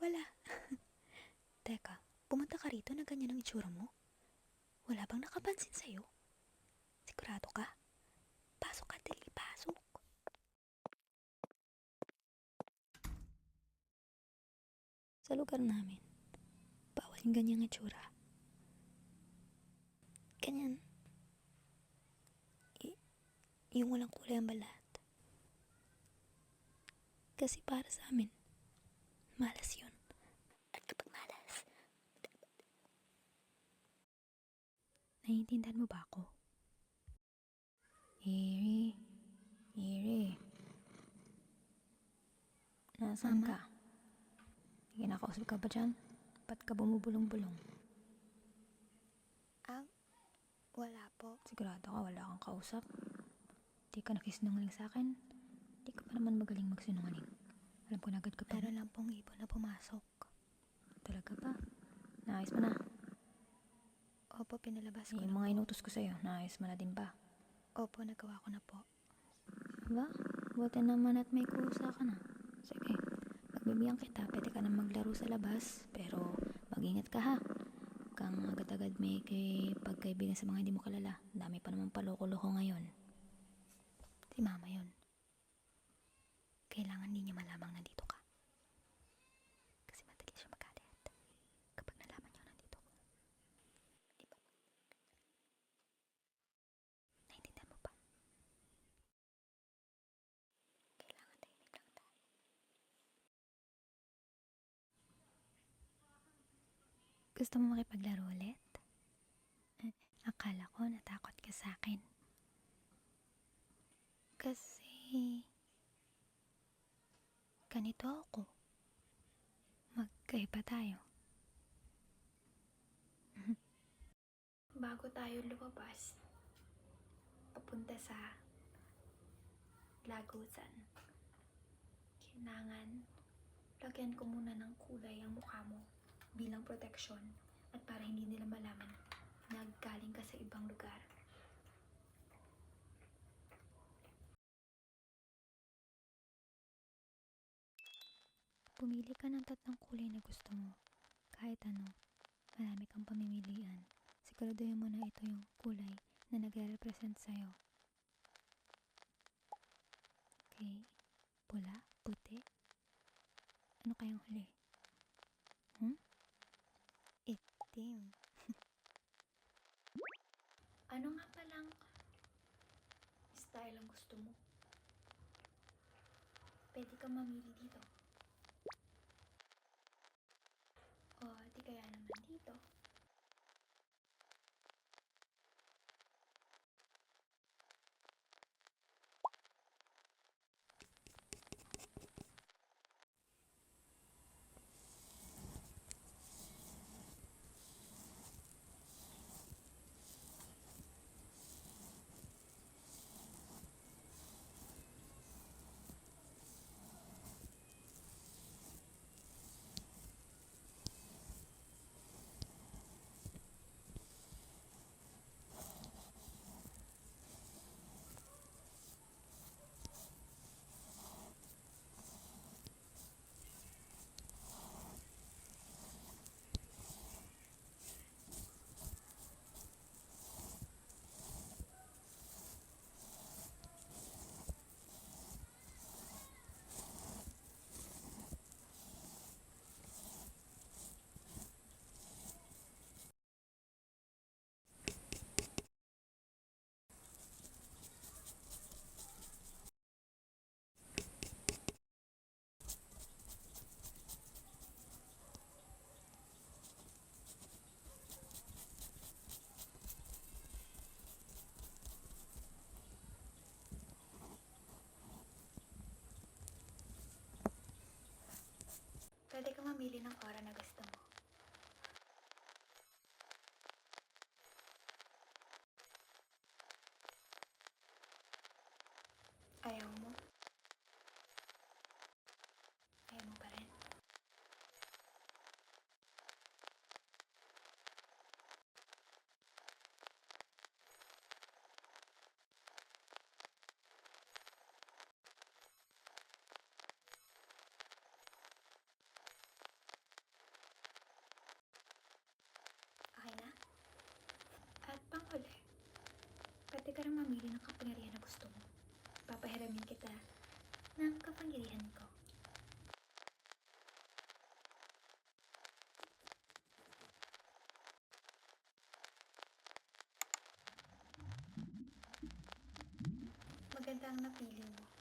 pala. Teka, pumunta ka rito na ganyan ang itsura mo? Wala bang nakapansin sa'yo? Sigurado ka? Pasok ka, dali, pasok. Sa lugar namin, bawal yung ganyang itsura. Ganyan. Yung walang kulay ang balat. Kasi para sa amin, malas yun. At kapag malas, naiintindihan mo ba ako? Iri, Iri, nasaan Mama? ka? Kinakausap ka ba dyan? Ba't ka bumubulong-bulong? Wala po. Sigurado ka wala kang kausap? Di ka nakisinungaling sa akin? Di ka pa naman magaling magsinungaling. Alam ko na agad kapag... Meron lang pong ibon na pumasok. Talaga ba? Naayos mo na? Opo, pinalabas ko Yung na mga po. inutos ko sa'yo, naayos mo na din ba? Opo, nagawa ko na po. Ba? Buti naman at may kusa ka na. Sige, pagbibigyan kita, pwede ka na maglaro sa labas. Pero mag-ingat ka ha. Kang agad-agad may pagkaibigan sa mga hindi mo kalala. Dami pa naman paloko-loko ngayon. Si mama yun. Kailangan hindi niya malamang nandito ka. Kasi madali siya magalit. Kapag nalaman niyo nandito ko. Di ba? Naintindihan mo ba? Kailangan tahimik lang tayo. Gusto mo makipaglaro ulit? Akala ko natakot ka sa akin. Kasi ganito ako. Magkaiba tayo. Bago tayo lumabas, papunta sa lagusan, kailangan lagyan ko muna ng kulay ang mukha mo bilang proteksyon at para hindi nila malaman na galing ka sa ibang lugar. Pumili ka ng 3 kulay na gusto mo. Kahit ano, marami kang pamimilian. Siguraduhin mo na ito yung kulay na nagre-represent sa'yo. Okay? Pula? Puti? Ano kayang huli? Itim. Ano nga palang style ang gusto mo? Pwede kang mamili dito. O, di kaya naman dito. Pwede ka mamili ng aura na gusto mo. Ayaw mo? Ayaw mo pa rin? ka rin mamili ng kapangyarihan na gusto mo. Papahiramin kita ng kapangyarihan ko. Maganda ang napili mo.